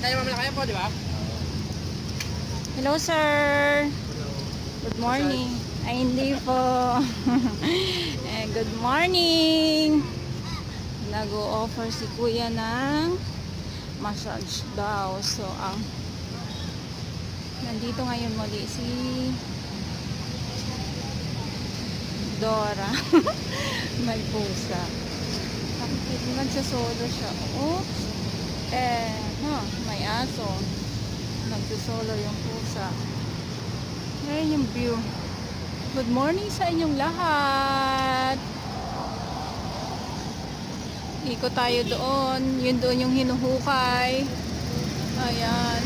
kaya mamalakaya po, di ba? Hello, sir. Good morning. Ay, hindi po. Good morning. Nag-o-offer si kuya ng massage daw. So, nandito ngayon muli si Dora. May pusa. Nagsasolo siya. Oops. May aso. Nagsasolo yung pusa. Ngayon yung view. Good morning sa inyong lahat. Ikot tayo doon. Yun doon yung hinuhukay. Ayan.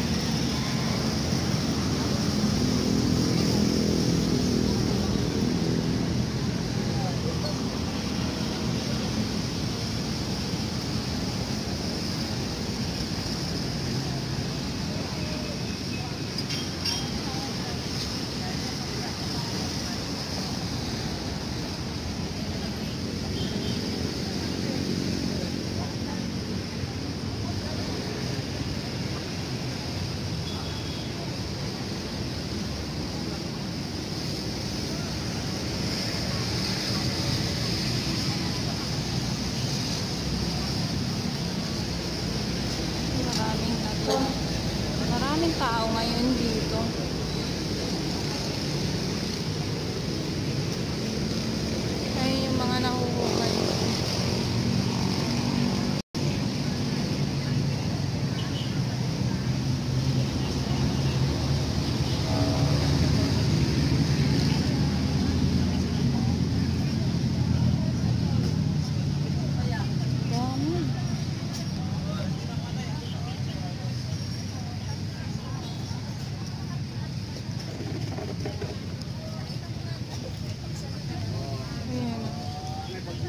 Maraming tao ngayon dito. Kaya yung mga nahuhukay.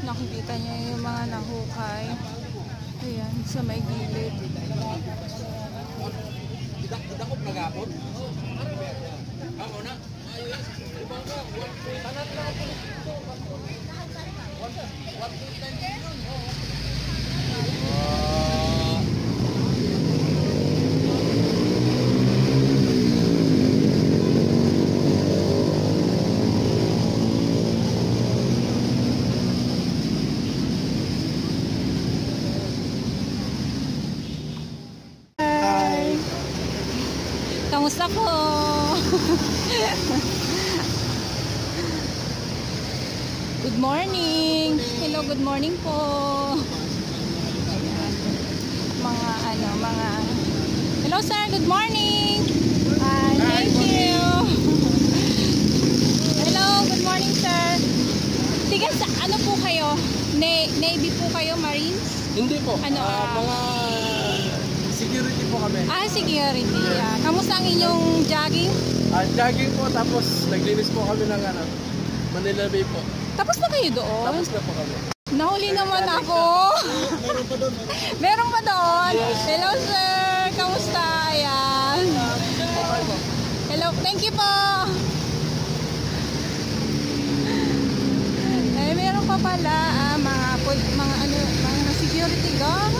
Nakikita niyo yung mga nahukay. Ayan, sa may gilid. Didakop na gapon. Ako na. Kamusta po? Good morning. Hello, good morning po. Mga hello sir, good morning. Thank you. Hello, good morning sir. Tiga sa ano po kayo? Navy po kayo, Marines? Hindi po. Mga security po kami. Security. Kamusta ang inyong jogging? Jogging po, tapos naglinis po kami ng Manila Bay po. Tapos na kayo doon? Tapos na po kami. Nahuli naman ako. Meron pa doon. Meron pa doon? Yes. Hello sir, kamusta? Ayan. Hello, thank you po. Meron pa pala mga security guard.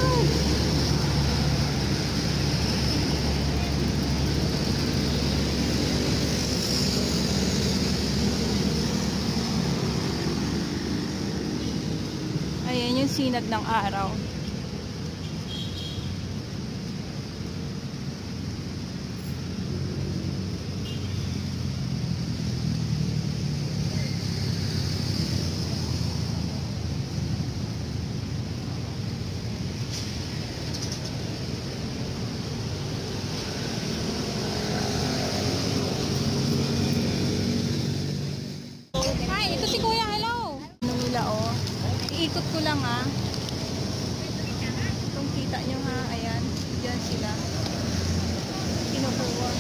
Ayan yung sinag ng araw. Hi, ito si Kuya. Hello. Ano nila iikot ko lang kung kita nyo ayan, dyan sila kinukuha.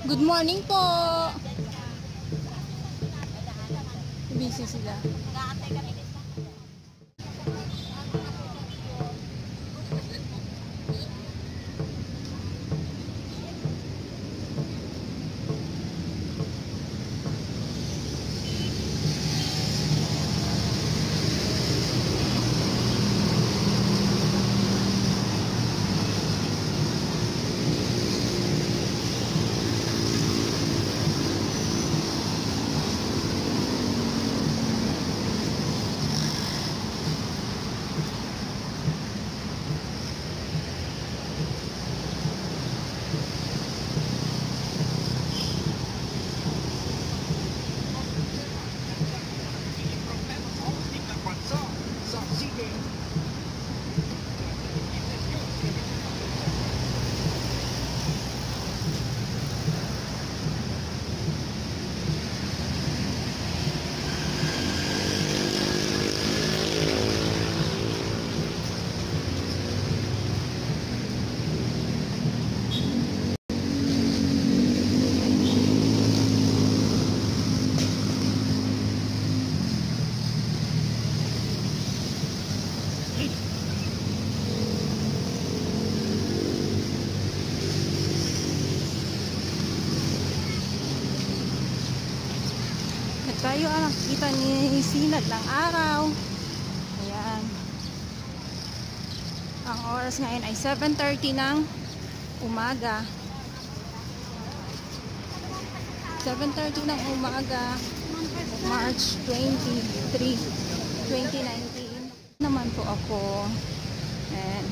Good morning po. Busy sila. Tayo ang nakikita ni sinag ng araw. Ayan. Ang oras ngayon ay 7:30 ng umaga. 7:30 ng umaga, March 23, 2019. Naman po ako. And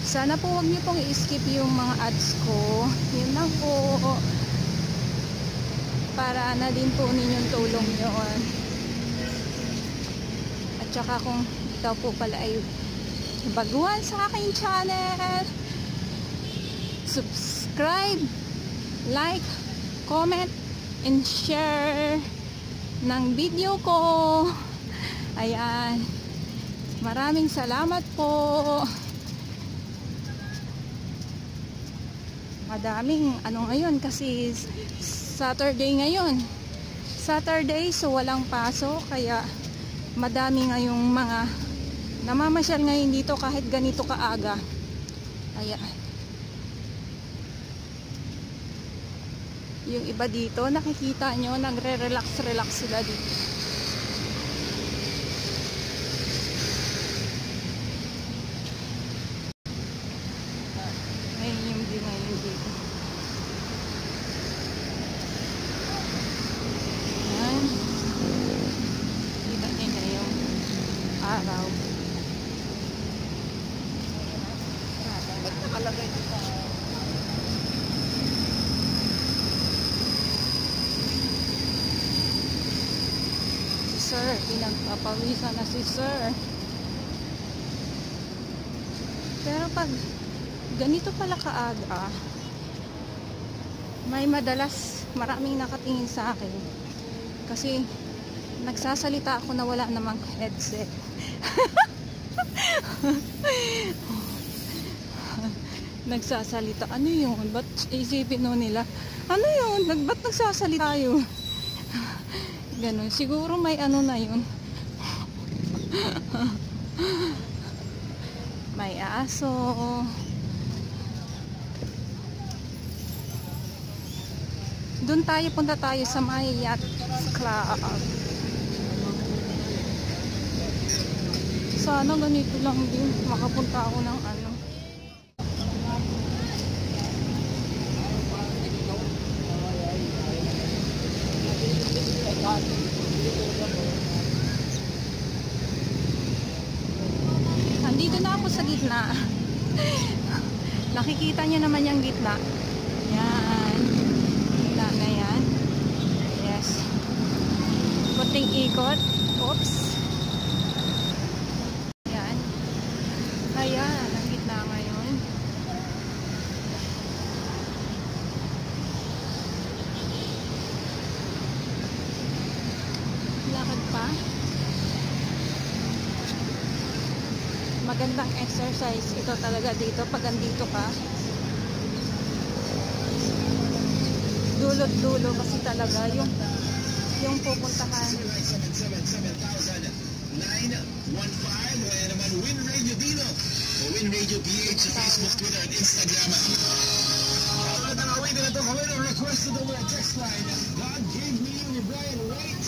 sana po huwag niyo pong i-skip yung mga ads ko. Yun lang po. Para na din po ninyong tulong yun. At saka kung ikaw po pala ay baguhan sa aking channel, subscribe, like, comment, and share ng video ko. Ayan. Maraming salamat po. Madaming ano ngayon kasi Saturday ngayon. Saturday, so walang pasok, kaya madami ngayong mga namamasyal ngayon dito kahit ganito kaaga. Ayan. Yung iba dito, nakikita nyo, nagre-relax sila dito. Ngayon yung view ngayon dito. Araw. Nakalagay dito. Si Sir, pinagpapawisan na si Sir. Pero pag ganito pala kaaga, may maraming nakatingin sa akin. Kasi nagsasalita ako na wala namang headset. Nagsasalita. Ano yun? Ba't isipin nun nila? Ano yun? Ba't nagsasalita yun? Ganon. Siguro may ano na yun. May aso. Doon tayo, punta tayo sa may yacht club. Sana ganito lang din. Makapunta ako ng ano. Andito na ako sa gitna. Nakikita niyo naman yung gitna. Yan. Gitna na yan. Yes. Kunting ikot. Oops. Yan. Ayan. Ang gitna ngayon. Lakad pa. Magandang exercise ito talaga dito pag andito ka. dulo-dulo kasi talaga yung pupuntahan. 915 kaya naman Win Radio Dino o Win Radio PH sa Facebook, Twitter at Instagram. At ang away na ito, kawin ang request to the text line. God gave me you ni Brian White.